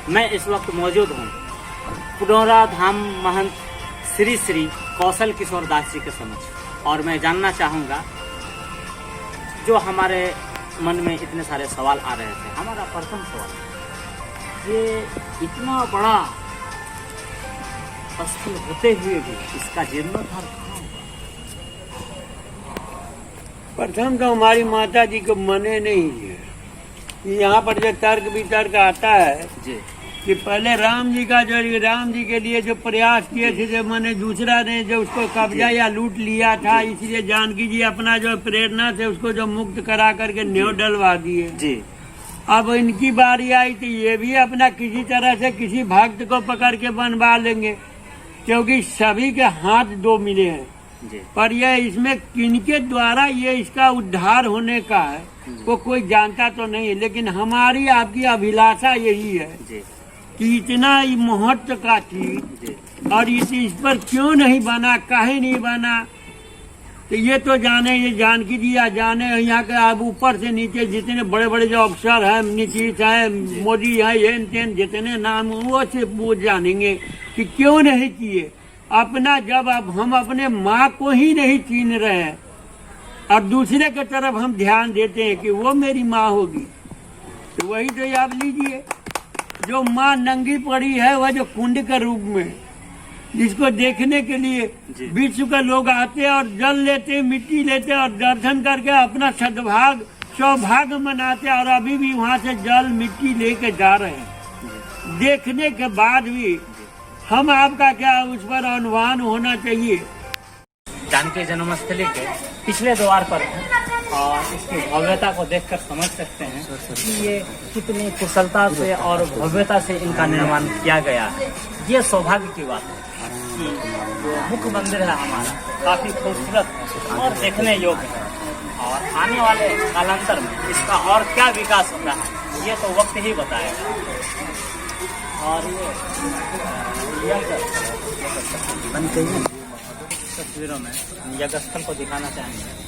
मैं इस वक्त मौजूद हूँ पुनौरा धाम महंत श्री श्री कौशल किशोर दास जी के समक्ष और मैं जानना चाहूँगा जो हमारे मन में इतने सारे सवाल आ रहे थे। हमारा प्रथम सवाल, ये इतना बड़ा स्थल होते हुए भी इसका जीर्णोद्धार कहाँ होगा? प्रथम तो हमारी माता जी को मने नहीं है। यहाँ पर जो तर्क वितर्क आता है जी कि पहले राम जी के लिए जो प्रयास किए थे, जो मैंने दूसरा ने जो उसको कब्जा या लूट लिया था, इसलिए जानकी जी अपना जो प्रेरणा से उसको जो मुक्त करा करके न्यों डलवा दिए। जी अब इनकी बारी आई तो ये भी अपना किसी तरह से किसी भक्त को पकड़ के बनवा लेंगे, क्योंकि सभी के हाथ दो मिले हैं। जी पर यह इसमें किनके द्वारा ये इसका उद्धार होने का है वो कोई जानता तो नहीं है, लेकिन हमारी आपकी अभिलाषा यही है जी कि इतना महत्व का थी और इस पर क्यों नहीं बना, काहे नहीं बना, तो ये तो जाने, ये जानकी जी या जाने यहाँ के अब ऊपर से नीचे जितने बड़े बड़े जो अफसर हैं, नीतीश है, मोदी है, ये जितने नाम वो से वो जानेंगे कि क्यों नहीं किए। अपना जब अब हम अपने माँ को ही नहीं चीन रहे हैं और दूसरे की तरफ हम ध्यान देते हैं कि वो मेरी माँ होगी, तो वही तो आप लीजिए जो माँ नंगी पड़ी है, वह जो कुंड के रूप में, जिसको देखने के लिए विश्व के लोग आते और जल लेते, मिट्टी लेते और दर्शन करके अपना सौभाग्य मनाते और अभी भी वहाँ से जल मिट्टी लेके जा रहे हैं। देखने के बाद भी हम आपका क्या उस पर अनुमान होना चाहिए। जानकी जन्मस्थली के पिछले द्वार पर है और इसकी भव्यता को देखकर समझ सकते हैं कि ये कितनी कुशलता से और भव्यता से इनका निर्माण किया गया है। ये सौभाग्य की बात है कि जो मुख्य मंदिर है हमारा काफी खूबसूरत है और देखने योग्य है और आने वाले कालांतर में इसका और क्या विकास होता है ये तो वक्त ही बताएगा। और ये तस्वीरों में यज्ञ स्थल को दिखाना चाहेंगे।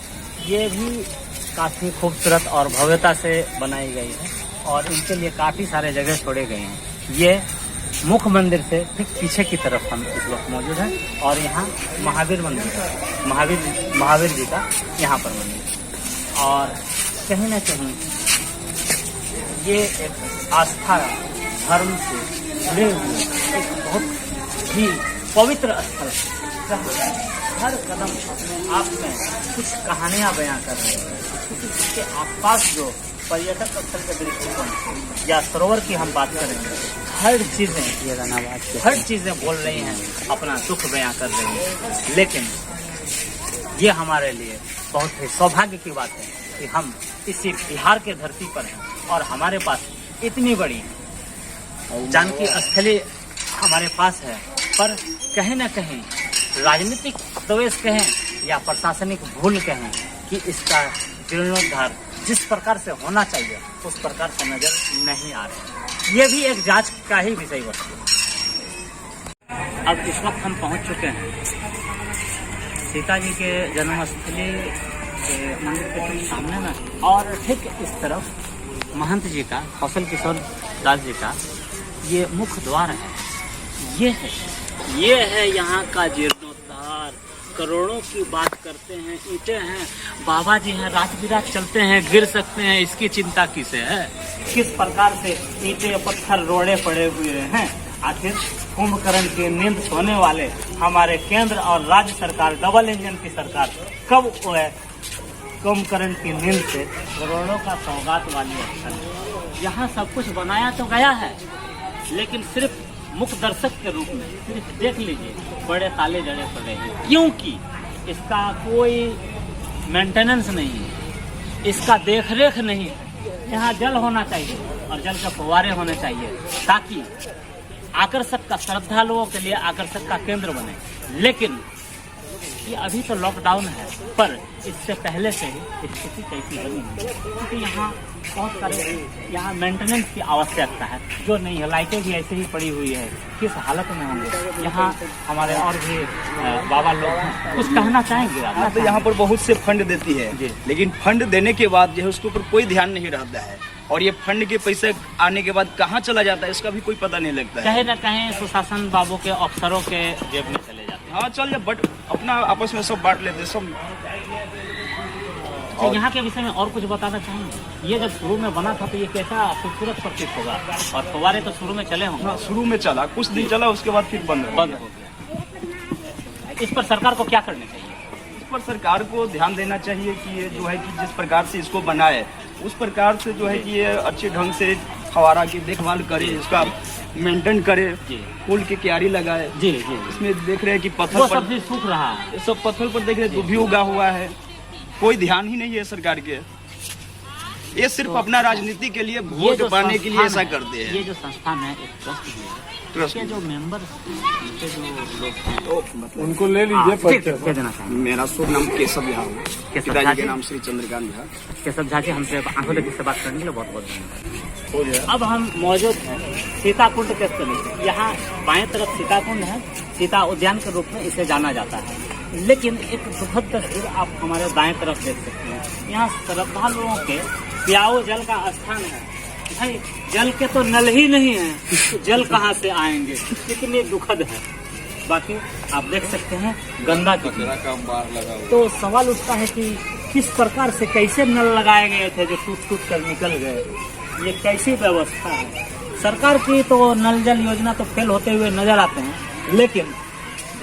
ये भी काफी खूबसूरत और भव्यता से बनाई गई है और इनके लिए काफी सारे जगह छोड़े गए हैं। ये मुख्य मंदिर से ठीक पीछे की तरफ हम इस वक्त मौजूद हैं और यहाँ महावीर मंदिर है, महावीर जी का यहाँ पर मंदिर और कहीं न कहीं ये एक आस्था धर्म से जुड़े हुए एक बहुत ही पवित्र स्थल है। हर कदम अपने आप में कुछ कहानियां बयां कर रहे हैं, क्योंकि इसके आसपास जो पर्यटक स्थल के दृष्टिकोण या सरोवर की हम बात करेंगे, हर चीजें बोल रही हैं, अपना दुख बयां कर रही हैं। लेकिन ये हमारे लिए बहुत ही सौभाग्य की बात है कि हम इसी बिहार के धरती पर हैं और हमारे पास इतनी बड़ी जानकी स्थली हमारे पास है। पर कहीं न कहीं राजनीतिक द्वेष कहें या प्रशासनिक भूल कहें कि इसका जीर्णोद्धार जिस प्रकार से होना चाहिए उस प्रकार से नजर नहीं आ रहा। ये भी एक जांच का ही विषय वस्तु है। अब इस वक्त हम पहुंच चुके हैं सीता जी के जन्मस्थली के मंदिर के ठीक सामने में और ठीक इस तरफ महंत जी का, कौशल किशोर दास जी का ये मुख्य द्वार है। ये है यहाँ का जीर्णोद्धार। करोड़ों की बात करते हैं, ईंटें हैं, बाबा जी हैं, रात बिरात चलते हैं, गिर सकते हैं, इसकी चिंता किसे है? किस प्रकार से ईंटें पत्थर रोड़े पड़े हुए हैं। आखिर कुंभकर्ण की नींद सोने वाले हमारे केंद्र और राज्य सरकार, डबल इंजन की सरकार कब कुंभकर्ण की नींद से करोड़ों का सौगात वाली स्थल। यहाँ सब कुछ बनाया तो गया है, लेकिन सिर्फ मुख्य दर्शक के रूप में सिर्फ देख लीजिए बड़े ताले जड़े पड़े हैं, क्योंकि इसका कोई मेंटेनेंस नहीं है, इसका देखरेख नहीं है। यहाँ जल होना चाहिए और जल के फव्वारे होने चाहिए ताकि आकर्षक का, श्रद्धालुओं के लिए आकर्षक का केंद्र बने। लेकिन ये अभी तो लॉकडाउन है, पर इससे पहले से ही स्थिति कैसी बनी है, क्योंकि यहाँ बहुत सारे यहाँ मेंटेनेंस की आवश्यकता है जो नहीं है। लाइटें भी ऐसे ही पड़ी हुई है, किस हालत में होंगे। यहाँ हमारे और भी बाबा लोग हैं, कुछ कहना चाहेंगे आप? तो यहाँ पर बहुत से फंड देती है, लेकिन फंड देने के बाद जो है उसके ऊपर कोई ध्यान नहीं रहता है। और ये फंड के पैसे आने के बाद कहाँ चला जाता है इसका भी कोई पता नहीं लगता है। कहीं ना कहीं सुशासन बाबू के अफसरों के जेब में चले जाते हैं। हाँ चल जाए, बट अपना आपस में सब बांट लेते सब। तो यहाँ के विषय में और कुछ बताना चाहेंगे? ये जब शुरू में बना था तो ये कैसा खूबसूरत प्रतीत होगा, और फव्वारे तो शुरू में चले होंगे। हाँ, शुरू में चला, कुछ दिन चला, उसके बाद फिर बंद हो गया। इस पर सरकार को क्या करना चाहिए? इस पर सरकार को ध्यान देना चाहिए कि ये जो है कि जिस प्रकार से इसको बनाए उस प्रकार से जो है कि ये अच्छे ढंग से फव्वारा की देखभाल करे, इसका मेंटेन करे, पुल की क्यारी लगाए। जी जी। इसमें देख रहे हैं कि पत्थर वो पर सब्जी सूख रहा है, ये सब पत्थर पर देख रहे हैं दुभी उगा हुआ है, कोई ध्यान ही नहीं है सरकार के। ये सिर्फ अपना राजनीति के लिए, वोट पाने के लिए ऐसा करते हैं। ये जो संस्थान है एक ट्रस्ट है, ट्रस्ट के जो मेंबर के जो लोग हैं तो उनको ले लीजिए परिचय। क्या देना चाहेंगे? मेरा शुभ नाम केशव झा है, केशव पिताजी झा के जी? नाम श्री चंद्रकांत झा। केशव झा जी, हमसे आंखों देखी से बात करने के लिए बहुत बहुत धन्यवाद। अब हम मौजूद हैं सीताकुंड के समीप। यहाँ बाएं तरफ सीताकुंड है, सीता उद्यान के रूप में इसे जाना जाता है। लेकिन एक दुखद तस्वीर आप हमारे दाएं तरफ देख सकते हैं। यहाँ श्रद्धालुओं के प्याऊ जल का स्थान है। भाई जल के तो नल ही नहीं है, तो जल कहाँ से आएंगे? कितनी दुखद है। बाकी आप देख सकते हैं गंदा कितना का बार लगा। तो सवाल उठता है कि किस प्रकार से कैसे नल लगाए गए थे जो टूट टूट कर निकल गए? ये कैसी व्यवस्था है? सरकार की तो नल जल योजना तो फेल होते हुए नजर आते हैं, लेकिन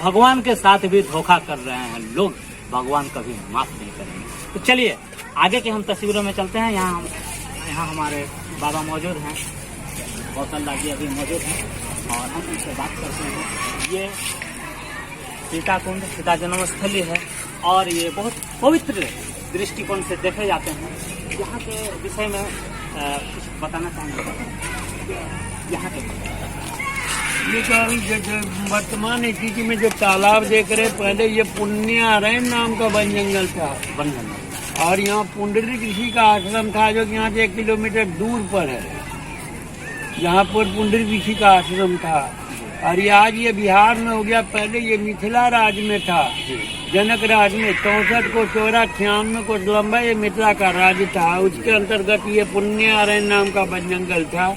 भगवान के साथ भी धोखा कर रहे हैं लोग। भगवान कभी माफ नहीं करेंगे। तो चलिए आगे की हम तस्वीरों में चलते हैं। यहाँ हमारे बाबा मौजूद हैं, गौतम दास जी अभी मौजूद हैं, और हम उनसे बात करते हैं। ये सीताकुंड सीता जन्मस्थली है, और ये बहुत पवित्र दृष्टिकोण से देखे जाते हैं। यहाँ के विषय में कुछ बताना चाहेंगे? यहाँ के ये तो अभी जो वर्तमान स्थिति में जो तालाब देख रहे हैं, पहले ये पुण्यारायण नाम का वन जंगल था। वन जंगल, और यहाँ पुंडरीक ऋषि का आश्रम था जो कि यहाँ से 1 किलोमीटर दूर पर है। यहाँ पर पुंडरीक ऋषि का आश्रम था, और ये आज ये बिहार में हो गया। पहले ये मिथिला राज में था, जनक राज में 64 को चौड़ा 96 को लंबा ये मिथिला का राज्य था। उसके अंतर्गत ये पुण्यारायण नाम का वन जंगल था,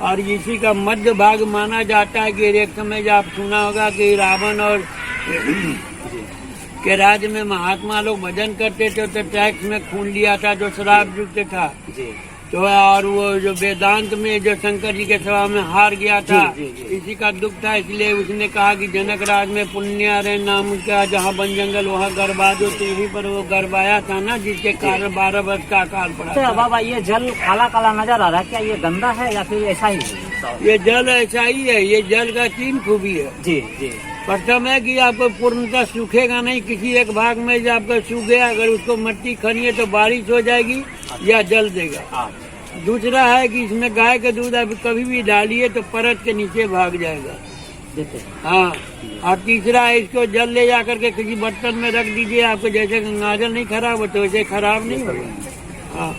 और इसी का मध्य भाग माना जाता है कि एक समय आप सुना होगा कि रावण और के राज्य में महात्मा लोग भजन करते थे तो टैक्स में खून लिया था जो शराब युक्त था। तो और वो जो वेदांत में जो शंकर जी के सभा में हार गया था, इसी का दुख था। इसलिए उसने कहा कि जनक राज में पुण्यारायण नाम का जहाँ वन जंगल वहाँ गरबा दो, तो यहीं पर वो गरबाया था ना, जिसके कारण 12 वर्ष का अकाल पड़ा। तो बाबा ये जल काला काला नजर आ रहा है, क्या ये गंदा है या फिर ऐसा ही है? ये जल ऐसा ही है। ये जल का 3 खूबी है। जी जी। प्रथम है कि आपको पूर्णतः सूखेगा नहीं, किसी एक भाग में जब आपका सूख गया, अगर उसको मिट्टी खनिए तो बारिश हो जाएगी या जल देगा। दूसरा है कि इसमें गाय का दूध आप कभी भी डालिए तो परत के नीचे भाग जाएगा। हाँ, और तीसरा है इसको जल ले जाकर के किसी बर्तन में रख दीजिए, आपको जैसे गंगाजल नहीं खराब होता वैसे खराब नहीं होगा। हाँ,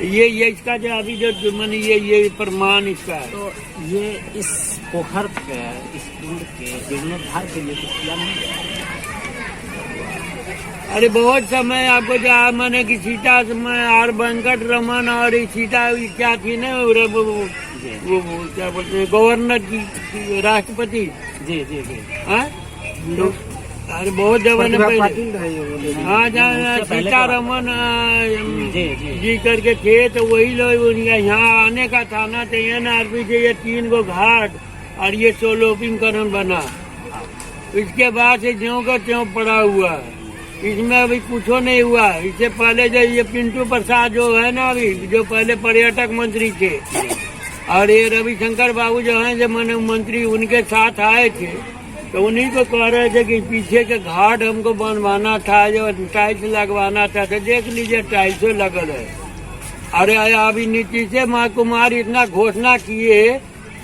ये इसका जो अभी जो मैंने ये प्रमाण इसका है। तो ये इस पोखर के, इस कुंड के जीर्णोद्धार के लिए कुछ किया नहीं? अरे बहुत समय आपको जो मैंने कि सीता समय और वेंकट रमन और सीता क्या थी ना, वो क्या बोलते हैं, गवर्नर की राष्ट्रपति। जी जी जी। हाँ, अरे बहुत जमाने पहले। हाँ, जहाँ सीतारमन जी करके थे, तो वही लोग यहाँ आने का था ना, तो NRP से ये 3 गो घाट और ये सोलोपिंगकरण बना। इसके बाद से ज्यों का त्यों पड़ा हुआ है, इसमें अभी कुछ नहीं हुआ। इससे पहले जो ये पिंटू प्रसाद जो है ना, अभी जो पहले पर्यटक मंत्री थे, और ये रविशंकर बाबू जो हैं जो मंत्री, उनके साथ आए थे, तो उन्हीं को कह रहे थे कि पीछे के घाट हमको बनवाना था, जो टाइल्स लगवाना था। तो देख लीजिए टाइल्स लगल है। अरे अभी नीतीश कुमार इतना घोषणा किए,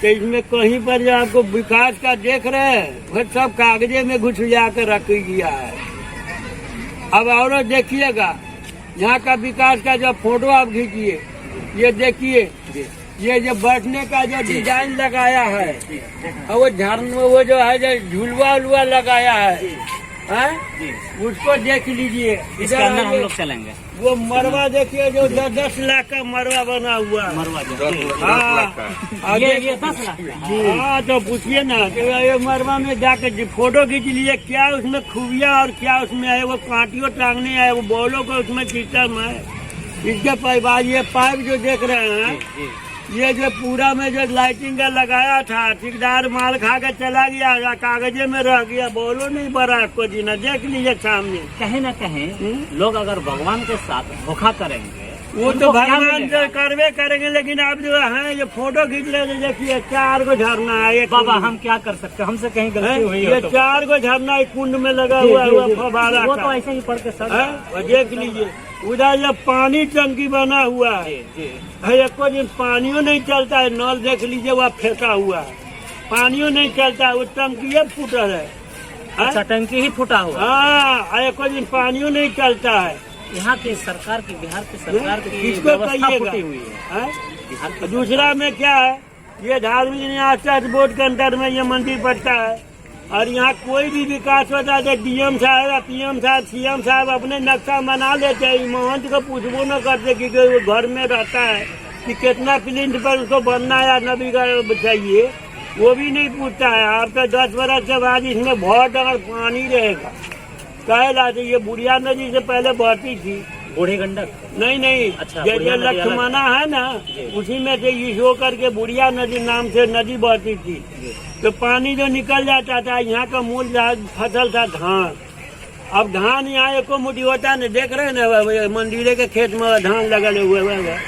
तो इसमें कहीं पर जो आपको विकास का देख रहे हैं, वो सब कागजे में घुस जाकर रख दिया है। अब और देखिएगा, यहाँ का विकास का जो फोटो आप खींचिए, ये देखिए, ये जो बैठने का जो डिजाइन लगाया है, और वो झरना, वो जो है जो झुलवा उलवा लगाया है, है जी। उसको देख लीजिए। इसके इधर अंदर हम आइए। लोग चलेंगे। वो मरवा देखिए जो 10 लाख का मरवा बना हुआ है। मरवा जी। हाँ ये 10 लाख का है। हाँ तो पूछिए ना कि ये मरवा में जाकर फोटो खींच लिए, क्या उसमें खूबियाँ और क्या उसमें है। वो कांटियों टांगने है, वो बॉलों को उसमें सिस्टम है। इसके बाद ये पाइप जो देख रहे हैं, जी। ये जो पूरा में जो लाइटिंग का लगाया था, ठेकेदार माल खा के चला गया, कागजे में रह गया, बोलो नहीं बड़ा कुछ ना। देख लीजिए सामने। कहीं ना कहीं लोग अगर भगवान के साथ धोखा करेंगे वो उनको तो क्या भगवान मिलेगा? से करवे करेंगे, लेकिन आप जो है ये फोटो खींच रहे थे, देखिए 4 को झरना है। एक बाबा हम क्या कर सकते हैं, हमसे कहीं गलती हुई हो ये तो 4 को झरना एक कुंड में लगा जी, हुआ जी, जी। फवारा वो का। तो ऐसे ही पढ़ के सर है? और देख लीजिए उधर जो पानी टंकी बना हुआ है, एको दिन पानियों नहीं चलता है। नल देख लीजिए वहाँ फेंका हुआ है, पानियों नहीं चलता है, वो टंकी फूटल है। अच्छा टंकी ही फूटा हुआ। हाँ, एको दिन पानियों नहीं चलता है। यहाँ की सरकार की, बिहार की सरकार की किसको व्यवस्था कहिएगा? फूटी हुई है। हैं? बिहार की दूसरा में क्या है, ये धार्मिक न्यास ट्रस्ट बोर्ड के अंदर में ये मंदिर पड़ता है। और यहाँ कोई भी विकास होता है तो डीएम साहब, पीएम साहब, सीएम साहब अपने नक्शा बना लेते हैं। महंत को पूछबो न करते कि वो घर में रहता है कि कितना प्लिंथ पर उसको बनना या नबी का चाहिए, वो भी नहीं पूछता है। अब तो 10 बरस के बाद इसमें बहुत अगर पानी रहेगा। कहे लाते ये बुढ़िया नदी से पहले बहती थी। बूढ़ी गंडक। नहीं अच्छा, जैसे बुढ़िया नदी लक्ष्मणा है ना, जी। उसी में से ईशो करके बुढ़िया नदी नाम से नदी बहती थी। तो पानी जो निकल जाता था, यहाँ का मूल फसल था धान। अब धान यहाँ एको मुट्ठी होता है, देख रहे हैं ना मंदिर के खेत में धान लगल हुए हैं।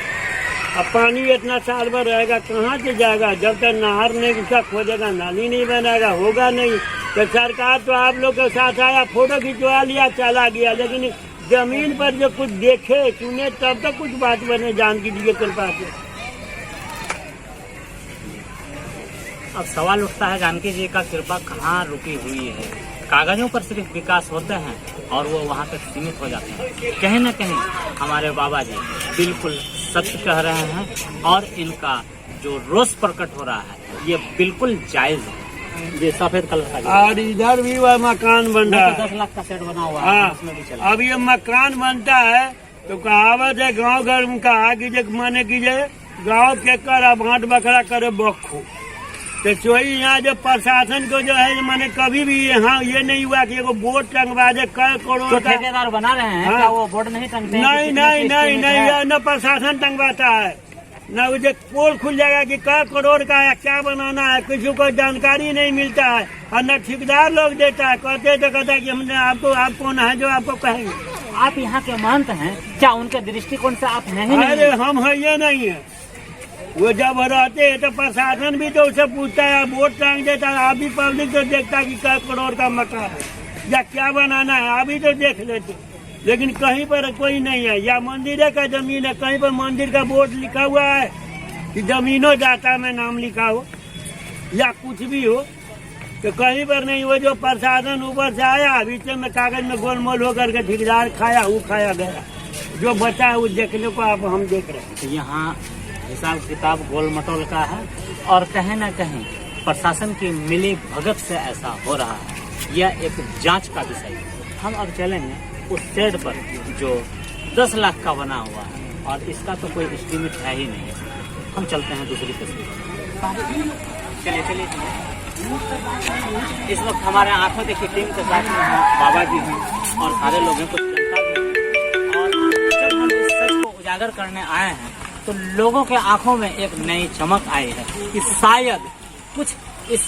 अब पानी इतना साल भर रहेगा, कहाँ से जाएगा? जब तक नहर नहीं उसका खोजेगा, नाली नहीं बनाएगा, होगा नहीं। तो सरकार तो आप लोग के साथ आया, फोटो खिंचवा लिया, चला गया, लेकिन जमीन पर जो कुछ देखे सुने तब तक कुछ बात बने। जान की दीजिए कृपा से। अब सवाल उठता है जानकी जी का कृपा कहाँ रुकी हुई है। कागजों पर सिर्फ विकास होते हैं और वो वहाँ तक सीमित हो जाते हैं। कहीं न कहीं हमारे बाबा जी बिल्कुल सत्य कह रहे हैं और इनका जो रोष प्रकट हो रहा है ये बिल्कुल जायज है। ये सफेद कलर का और इधर भी वह मकान बन रहा है। 10 लाख का सेट बना हुआ है, हाँ, उसमें भी चला। अब ये मकान बनता है तो कहावत है गांव घर में कहा कीजिए, माने कीजिए गाँव के कर भाट बकरा करे बखू। तो सोई यहाँ जो प्रशासन को जो है माने कभी भी यहाँ ये नहीं हुआ कि एगो बोर्ड टंगवा दे कई करोड़ तो का। ठेकेदार बना रहे हैं हाँ। क्या वो बोर्ड नहीं टंगते हैं? नहीं किसी नहीं की नहीं estimate नहीं, है? ये न प्रशासन टंगवाता है न उसे पोल खुल जाएगा कि क्या करोड़ का है, क्या बनाना है, किसी को जानकारी नहीं मिलता है। और न ठेकेदार लोग देता है, कहते तो कहता है कि हमने आपको, आप कौन है जो आपको कहेंगे। आप यहाँ के महंत हैं क्या? उनके दृष्टिकोण से आप हैं ही नहीं? अरे हम है ये नहीं है। वो जब रहते हैं तो प्रशासन भी तो उसे पूछता है, वोट टांग देता है। आप भी पब्लिक तो देखता है कि क्या करोड़ का मकान है या क्या बनाना है, आप भी तो देख लेते। लेकिन कहीं पर कोई नहीं है। या मंदिर का जमीन है, कहीं पर मंदिर का बोर्ड लिखा हुआ है कि जमीनों जाता में नाम लिखा हो या कुछ भी हो, तो कहीं पर नहीं। वो जो प्रशासन ऊपर से आया, बीच में कागज में गोलमोल होकर के ठेकेदार खाया, वो खाया गया। जो बचा है वो देखने को आप हम देख रहे हैं। तो यहाँ हिसाब किताब गोल मटोल का है और कहीं ना कहीं प्रशासन की मिली भगत से ऐसा हो रहा है। यह एक जांच का विषय है। हम अब चलेंगे उस शेड पर जो 10 लाख का बना हुआ है और इसका तो कोई एस्टीमेट है ही नहीं। हम चलते हैं दूसरी तस्वीर। चलिए चलिए। इस वक्त हमारे आंखों देखिए टीम के साथ में हैं, बाबा जी हैं और सारे लोगों को जनता भी है। और जब हम इस सच को उजागर करने आए हैं तो लोगों के आंखों में एक नई चमक आई है कि शायद कुछ इस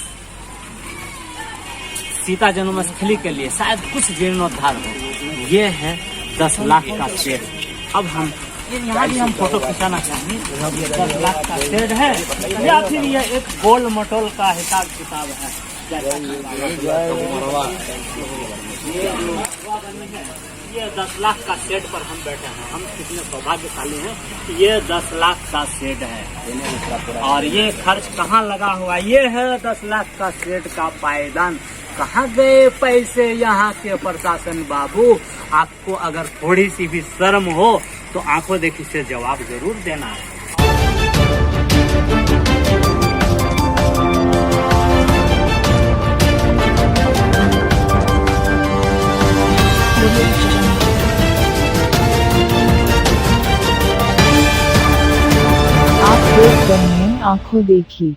सीता जन्मस्थली के लिए शायद कुछ जीर्णोद्धार हो। ये है 10 लाख का शेड। अब हम यहाँ भी हम फोटो खिंचाना चाहेंगे। ये 10 लाख का शेड है या फिर ये एक गोल मटोल का हिसाब किताब है? ये 10 लाख का शेड पर हम बैठे हैं। हम कितने सौभाग्यशाली हैं कि ये 10 लाख का शेड है। और ये खर्च कहाँ लगा हुआ? ये है 10 लाख का शेड का पायदान। कहाँ गए पैसे यहाँ के प्रशासन बाबू? आपको अगर थोड़ी सी भी शर्म हो तो आंखों देखी से जवाब जरूर देना है। आंखों देखी।